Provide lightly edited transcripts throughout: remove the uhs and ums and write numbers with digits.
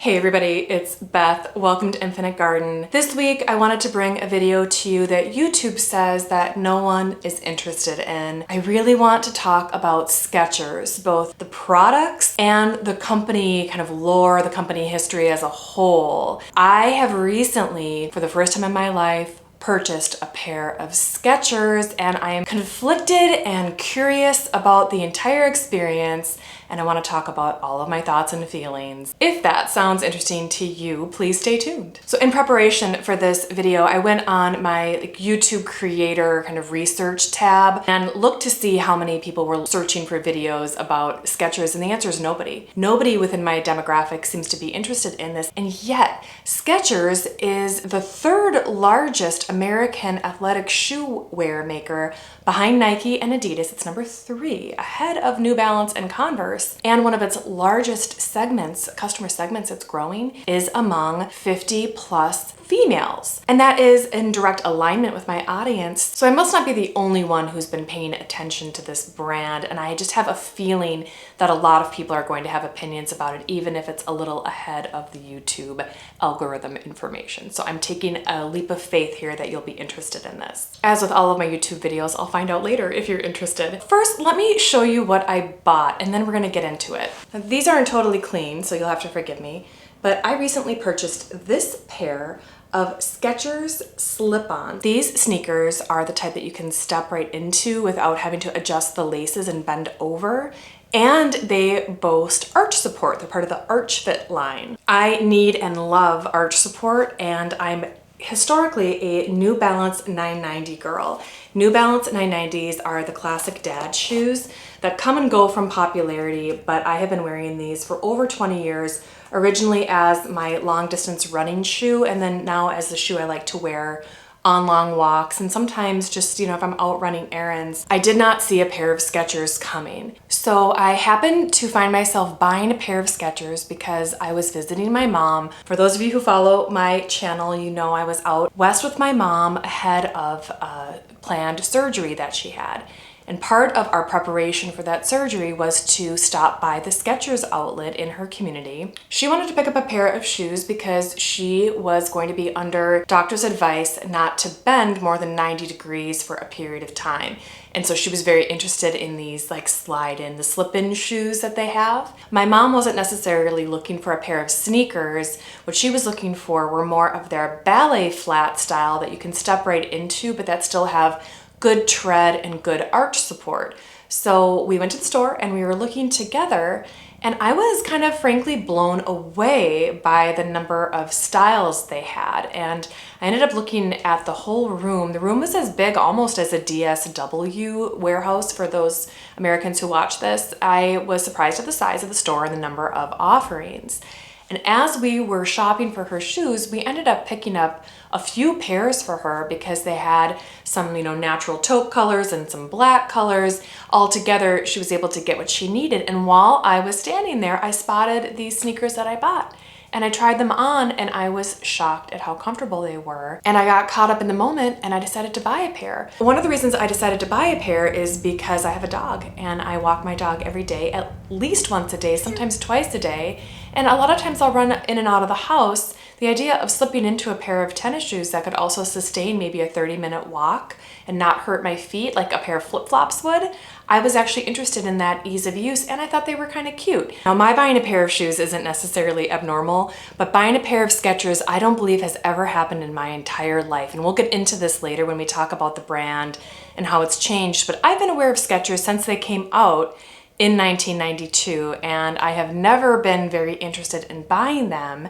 Hey everybody, it's Beth. Welcome to Infinite Garden. This week I wanted to bring a video to you that YouTube says that no one is interested in. I really want to talk about Skechers, both the products and the company kind of lore, the company history as a whole. I have recently, for the first time in my life, purchased a pair of Skechers and I am conflicted and curious about the entire experience, and I want to talk about all of my thoughts and feelings. If that sounds interesting to you, please stay tuned. So in preparation for this video, I went on my YouTube creator kind of research tab and looked to see how many people were searching for videos about Skechers, and the answer is nobody. Nobody within my demographic seems to be interested in this, and yet Skechers is the third largest American athletic shoe wear maker behind Nike and Adidas. It's number 3, ahead of New Balance and Converse. And one of its largest segments, customer segments it's growing, is among 50 plus females. And that is in direct alignment with my audience. So I must not be the only one who's been paying attention to this brand. And I just have a feeling that a lot of people are going to have opinions about it, even if it's a little ahead of the YouTube algorithm information. So I'm taking a leap of faith here that you'll be interested in this. As with all of my YouTube videos, I'll find out later if you're interested. First, let me show you what I bought, and then we're gonna get into it. Now, these aren't totally clean, so you'll have to forgive me, but I recently purchased this pair of Skechers slip-on. These sneakers are the type that you can step right into without having to adjust the laces and bend over. And they boast arch support. They're part of the Arch Fit line. I need and love arch support, and I'm historically a New Balance 990 girl. New Balance 990s are the classic dad shoes that come and go from popularity, but I have been wearing these for over 20 years, originally as my long distance running shoe, and then now as the shoe I like to wear on long walks, and sometimes just, if I'm out running errands. I did not see a pair of Skechers coming. So I happened to find myself buying a pair of Skechers because I was visiting my mom. For those of you who follow my channel, you know I was out west with my mom ahead of a planned surgery that she had. And part of our preparation for that surgery was to stop by the Skechers outlet in her community. She wanted to pick up a pair of shoes because she was going to be under doctor's advice not to bend more than 90 degrees for a period of time. And so she was very interested in these the slip-in shoes that they have. My mom wasn't necessarily looking for a pair of sneakers. What she was looking for were more of their ballet flat style that you can step right into, but that still have good tread and good arch support. So we went to the store and we were looking together, and I was kind of frankly blown away by the number of styles they had. And I ended up looking at the whole room. The room was as big almost as a DSW warehouse for those Americans who watch this. I was surprised at the size of the store and the number of offerings. And as we were shopping for her shoes, we ended up picking up a few pairs for her because they had some, natural taupe colors and some black colors. All together, she was able to get what she needed. And while I was standing there, I spotted these sneakers that I bought. And I tried them on and I was shocked at how comfortable they were. And I got caught up in the moment and I decided to buy a pair. One of the reasons I decided to buy a pair is because I have a dog and I walk my dog every day, at least once a day, sometimes twice a day. And a lot of times I'll run in and out of the house. The idea of slipping into a pair of tennis shoes that could also sustain maybe a 30-minute walk and not hurt my feet like a pair of flip-flops would, I was actually interested in that ease of use, and I thought they were kind of cute. Now, my buying a pair of shoes isn't necessarily abnormal, but buying a pair of Skechers I don't believe has ever happened in my entire life. And we'll get into this later when we talk about the brand and how it's changed, but I've been aware of Skechers since they came out in 1992, and I have never been very interested in buying them.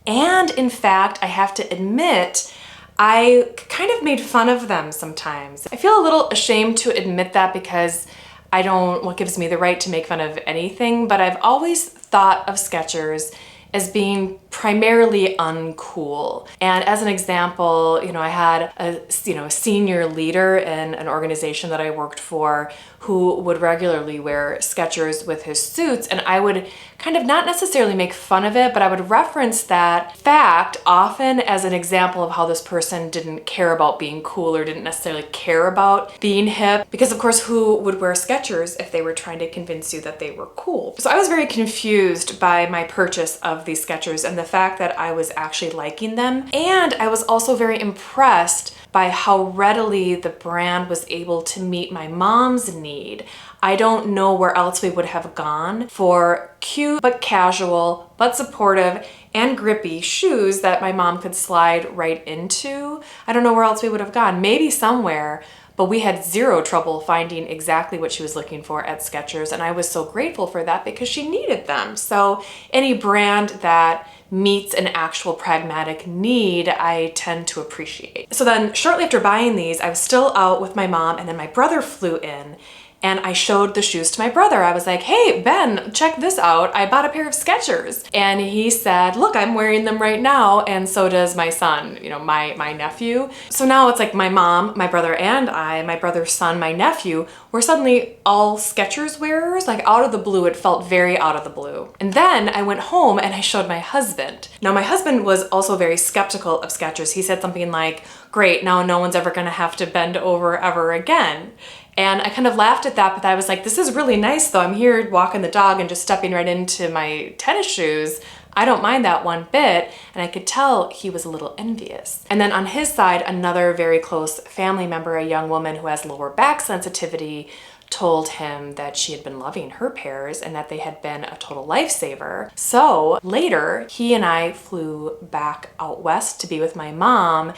And in fact, I have to admit, I kind of made fun of them sometimes. I feel a little ashamed to admit that because what gives me the right to make fun of anything, but I've always thought of Skechers as being primarily uncool. And as an example, I had a senior leader in an organization that I worked for who would regularly wear Skechers with his suits, and I would kind of not necessarily make fun of it, but I would reference that fact often as an example of how this person didn't care about being cool or didn't necessarily care about being hip, because of course who would wear Skechers if they were trying to convince you that they were cool? So I was very confused by my purchase of of these Skechers and the fact that I was actually liking them. And I was also very impressed by how readily the brand was able to meet my mom's need. I don't know where else we would have gone for cute but casual but supportive and grippy shoes that my mom could slide right into. I don't know where else we would have gone. Maybe somewhere, but we had zero trouble finding exactly what she was looking for at Skechers, and I was so grateful for that because she needed them. So any brand that meets an actual pragmatic need, I tend to appreciate. So then shortly after buying these, I was still out with my mom, and then my brother flew in. And I showed the shoes to my brother. I was like, hey, Ben, check this out. I bought a pair of Skechers. And he said, look, I'm wearing them right now. And so does my son, you know, my nephew. So now it's like my mom, my brother and I, my brother's son, my nephew, we're suddenly all Skechers wearers. Like out of the blue, it felt very out of the blue. And then I went home and I showed my husband. Now my husband was also very skeptical of Skechers. He said something like, great, now no one's ever gonna have to bend over ever again. And I kind of laughed at that, but I was like, this is really nice though. I'm here walking the dog and just stepping right into my tennis shoes. I don't mind that one bit. And I could tell he was a little envious. And then on his side, another very close family member, a young woman who has lower back sensitivity, told him that she had been loving her pairs and that they had been a total lifesaver. So later, he and I flew back out west to be with my mom,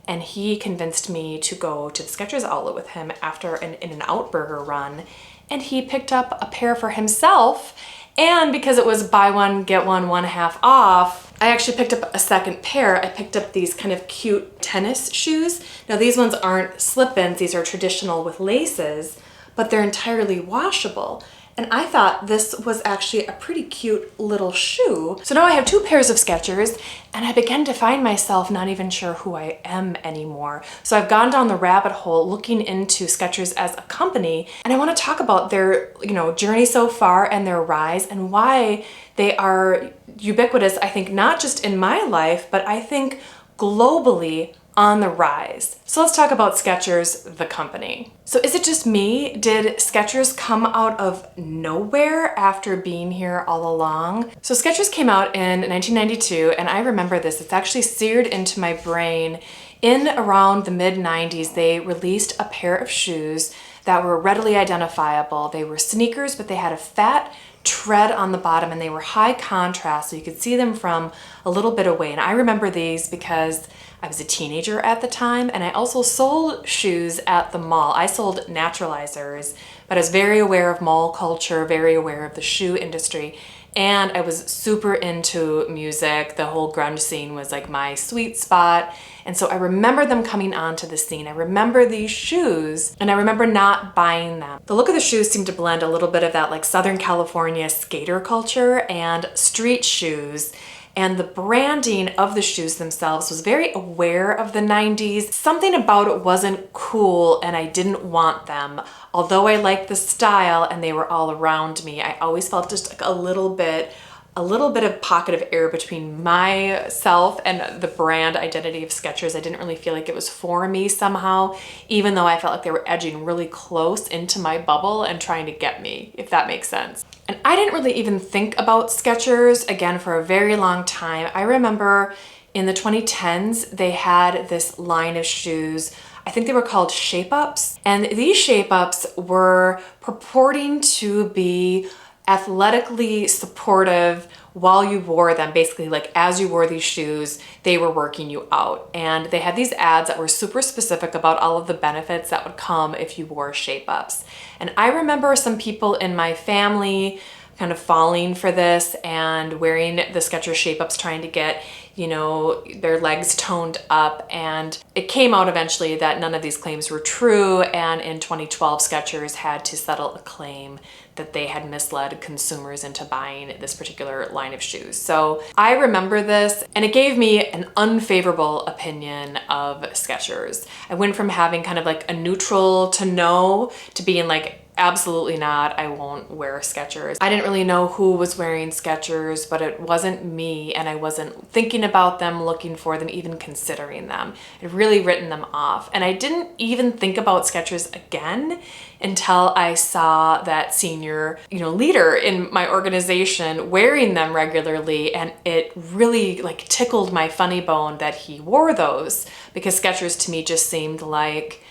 and he convinced me to go to the Skechers outlet with him after an In-N-Out burger run. And he picked up a pair for himself. And because it was buy one, get one half off, I actually picked up a second pair. I picked up these kind of cute tennis shoes. Now these ones aren't slip-ins, these are traditional with laces, but they're entirely washable. And I thought this was actually a pretty cute little shoe. So now I have two pairs of Skechers, and I began to find myself not even sure who I am anymore. So I've gone down the rabbit hole looking into Skechers as a company, and I want to talk about their, journey so far and their rise and why they are ubiquitous, I think, not just in my life, but I think globally on the rise. So let's talk about Skechers, the company. So is it just me? Did Skechers come out of nowhere after being here all along? So Skechers came out in 1992, and I remember this. It's actually seared into my brain. In around the mid-90s, they released a pair of shoes that were readily identifiable. They were sneakers, but they had a fat tread on the bottom, and they were high contrast, so you could see them from a little bit away. And I remember these because I was a teenager at the time, and I also sold shoes at the mall. I sold naturalizers, but I was very aware of mall culture, very aware of the shoe industry, and I was super into music. The whole grunge scene was like my sweet spot. And so I remember them coming onto the scene. I remember these shoes, and I remember not buying them. The look of the shoes seemed to blend a little bit of that like Southern California skater culture and street shoes. And the branding of the shoes themselves was very aware of the 90s. Something about it wasn't cool, and I didn't want them. Although I liked the style and they were all around me, I always felt just like a little bit of pocket of air between myself and the brand identity of Skechers. I didn't really feel like it was for me somehow, even though I felt like they were edging really close into my bubble and trying to get me, if that makes sense. And I didn't really even think about Skechers, again, for a very long time. I remember in the 2010s, they had this line of shoes. I think they were called shape-ups. And these shape-ups were purporting to be athletically supportive while you wore them. Basically, like as you wore these shoes, they were working you out. And they had these ads that were super specific about all of the benefits that would come if you wore shape-ups. And I remember some people in my family kind of falling for this and wearing the Skechers shape-ups, trying to get, their legs toned up. And it came out eventually that none of these claims were true. And in 2012, Skechers had to settle a claim that they had misled consumers into buying this particular line of shoes. So I remember this, and it gave me an unfavorable opinion of Skechers. I went from having kind of like a neutral to no to being like, absolutely not. I won't wear Skechers. I didn't really know who was wearing Skechers, but it wasn't me, and I wasn't thinking about them, looking for them, even considering them. I'd really written them off. And I didn't even think about Skechers again until I saw that senior, leader in my organization wearing them regularly, and it really like tickled my funny bone that he wore those, because Skechers to me just seemed like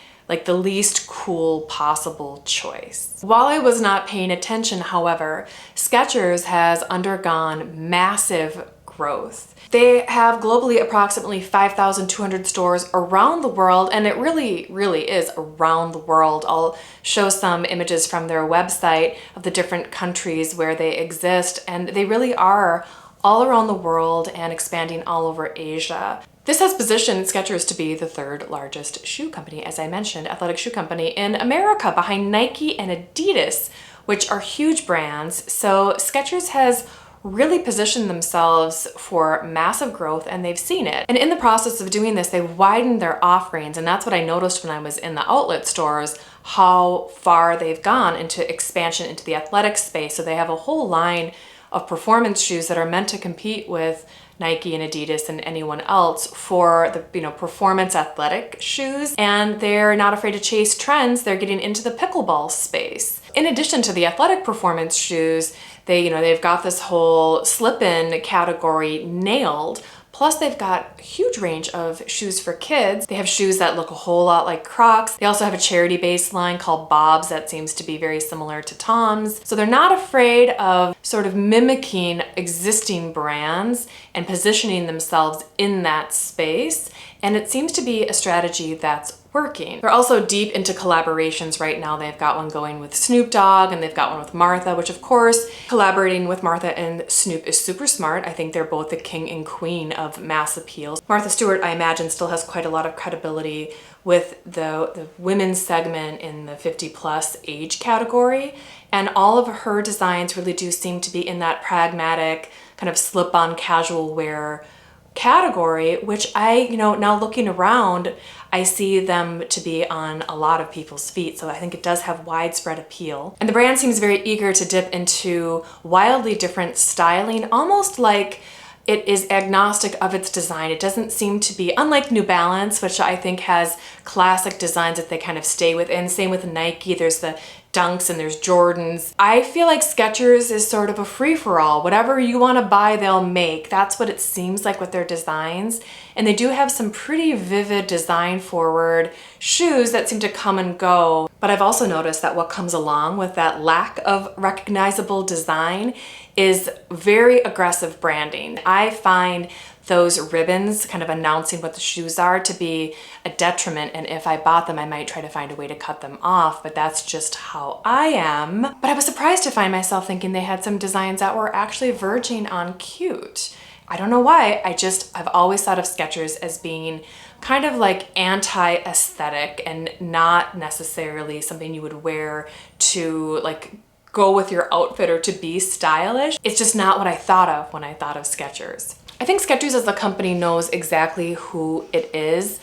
the least cool possible choice. While I was not paying attention, however, Skechers has undergone massive growth. They have globally approximately 5,200 stores around the world, and it really, really is around the world. I'll show some images from their website of the different countries where they exist, and they really are all around the world and expanding all over Asia. This has positioned Skechers to be the third largest shoe company, as I mentioned, athletic shoe company in America, behind Nike and Adidas, which are huge brands. So Skechers has really positioned themselves for massive growth, and they've seen it. And in the process of doing this, they've widened their offerings, and that's what I noticed when I was in the outlet stores, how far they've gone into expansion into the athletic space. So they have a whole line of performance shoes that are meant to compete with Nike and Adidas and anyone else for the performance athletic shoes, and they're not afraid to chase trends. They're getting into the pickleball space. In addition to the athletic performance shoes, they've got this whole slip-in category nailed. Plus they've got a huge range of shoes for kids. They have shoes that look a whole lot like Crocs. They also have a charity-based line called Bob's that seems to be very similar to Tom's. So they're not afraid of sort of mimicking existing brands and positioning themselves in that space. And it seems to be a strategy that's working. They're also deep into collaborations right now. They've got one going with Snoop Dogg, and they've got one with Martha, which of course, collaborating with Martha and Snoop is super smart. I think they're both the king and queen of mass appeal. Martha Stewart, I imagine, still has quite a lot of credibility with the women's segment in the 50+ age category. And all of her designs really do seem to be in that pragmatic kind of slip-on casual wear category, which now looking around, I see them to be on a lot of people's feet. So I think it does have widespread appeal. And the brand seems very eager to dip into wildly different styling, almost like it is agnostic of its design. It doesn't seem to be, unlike New Balance, which I think has classic designs that they kind of stay within. Same with Nike, there's the Dunks and there's Jordans. I feel like Skechers is sort of a free-for-all. Whatever you want to buy, they'll make. That's what it seems like with their designs. And they do have some pretty vivid design-forward shoes that seem to come and go. But I've also noticed that what comes along with that lack of recognizable design is very aggressive branding. I find those ribbons kind of announcing what the shoes are to be a detriment, and if I bought them, I might try to find a way to cut them off, but that's just how I am. But I was surprised to find myself thinking they had some designs that were actually verging on cute. I don't know why, I've always thought of Skechers as being kind of like anti-aesthetic and not necessarily something you would wear to like go with your outfit or to be stylish. It's just not what I thought of when I thought of Skechers. I think Skechers as a company knows exactly who it is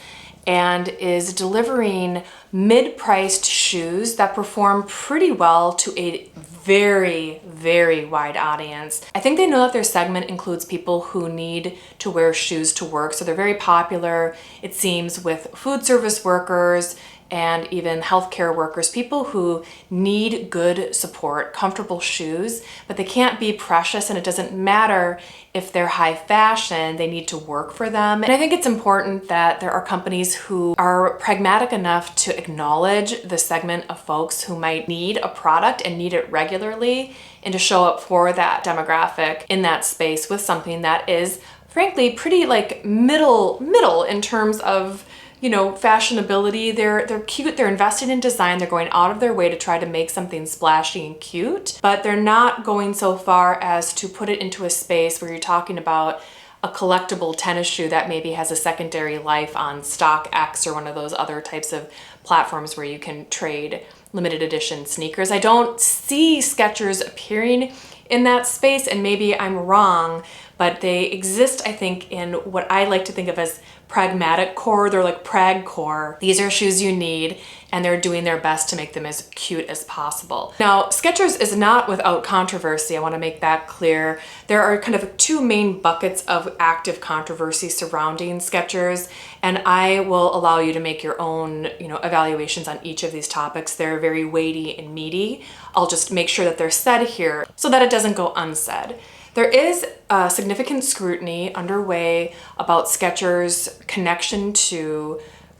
and is delivering mid-priced shoes that perform pretty well to a very, very wide audience. I think they know that their segment includes people who need to wear shoes to work, so they're very popular, it seems, with food service workers and even healthcare workers, people who need good support, comfortable shoes, but they can't be precious, and it doesn't matter if they're high fashion, they need to work for them. And I think it's important that there are companies who are pragmatic enough to acknowledge the segment of folks who might need a product and need it regularly, and to show up for that demographic in that space with something that is frankly pretty like middle in terms of fashionability. They're cute, they're invested in design, they're going out of their way to try to make something splashy and cute, but they're not going so far as to put it into a space where you're talking about a collectible tennis shoe that maybe has a secondary life on StockX or one of those other types of platforms where you can trade limited edition sneakers. I don't see Skechers appearing in that space, and maybe I'm wrong, but they exist, I think, in what I like to think of as pragmatic core. They're like prag core. These are shoes you need, and they're doing their best to make them as cute as possible. Now, Skechers is not without controversy. I want to make that clear. There are kind of two main buckets of active controversy surrounding Skechers, and I will allow you to make your own, evaluations on each of these topics. They're very weighty and meaty. I'll just make sure that they're said here so that it doesn't go unsaid. There is significant scrutiny underway about Skechers' connection to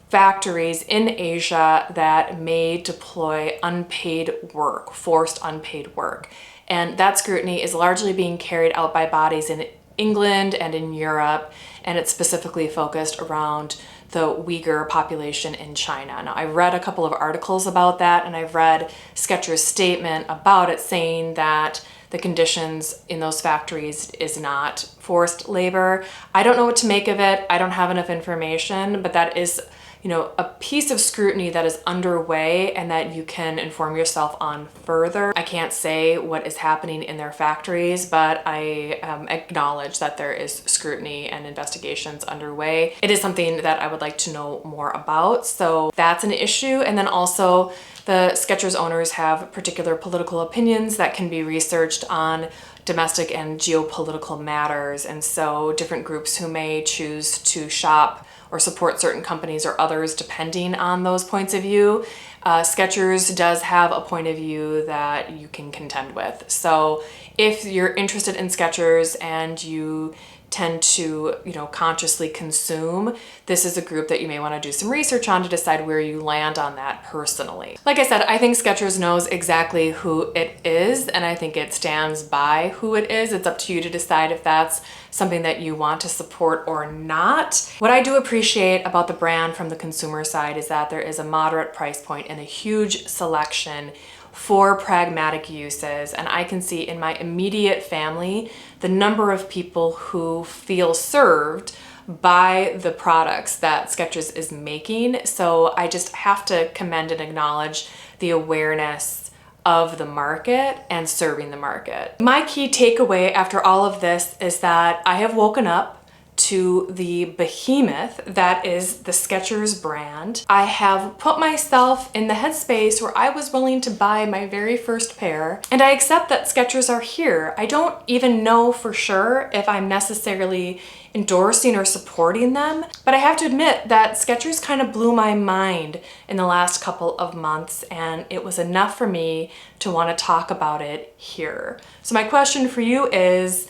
factories in Asia that may deploy unpaid work, forced unpaid work. And that scrutiny is largely being carried out by bodies in England and in Europe, and it's specifically focused around the Uyghur population in China. Now, I read a couple of articles about that, and I've read Skechers' statement about it saying that the conditions in those factories is not forced labor. I don't know what to make of it. I don't have enough information, but that is, a piece of scrutiny that is underway and that you can inform yourself on further. I can't say what is happening in their factories, but I acknowledge that there is scrutiny and investigations underway. It is something that I would like to know more about. So that's an issue. And then also the Skechers owners have particular political opinions that can be researched on domestic and geopolitical matters. And so different groups who may choose to shop or support certain companies or others depending on those points of view. Skechers does have a point of view that you can contend with. So if you're interested in Skechers and you tend to, consciously consume, this is a group that you may want to do some research on to decide where you land on that personally. Like I said, I think Skechers knows exactly who it is, and I think it stands by who it is. It's up to you to decide if that's something that you want to support or not. What I do appreciate about the brand from the consumer side is that there is a moderate price point and a huge selection for pragmatic uses. And I can see in my immediate family the number of people who feel served by the products that Skechers is making. So I just have to commend and acknowledge the awareness of the market and serving the market. My key takeaway after all of this is that I have woken up to the behemoth that is the Skechers brand. I have put myself in the headspace where I was willing to buy my very first pair, and I accept that Skechers are here. I don't even know for sure if I'm necessarily endorsing or supporting them, but I have to admit that Skechers kind of blew my mind in the last couple of months, and it was enough for me to want to talk about it here. So my question for you is,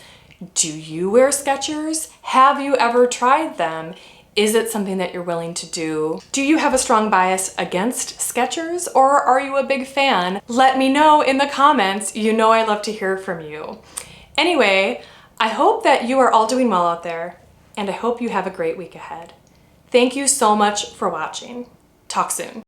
do you wear Skechers? Have you ever tried them? Is it something that you're willing to do? Do you have a strong bias against Skechers, or are you a big fan? Let me know in the comments. You know I love to hear from you. Anyway, I hope that you are all doing well out there, and I hope you have a great week ahead. Thank you so much for watching. Talk soon.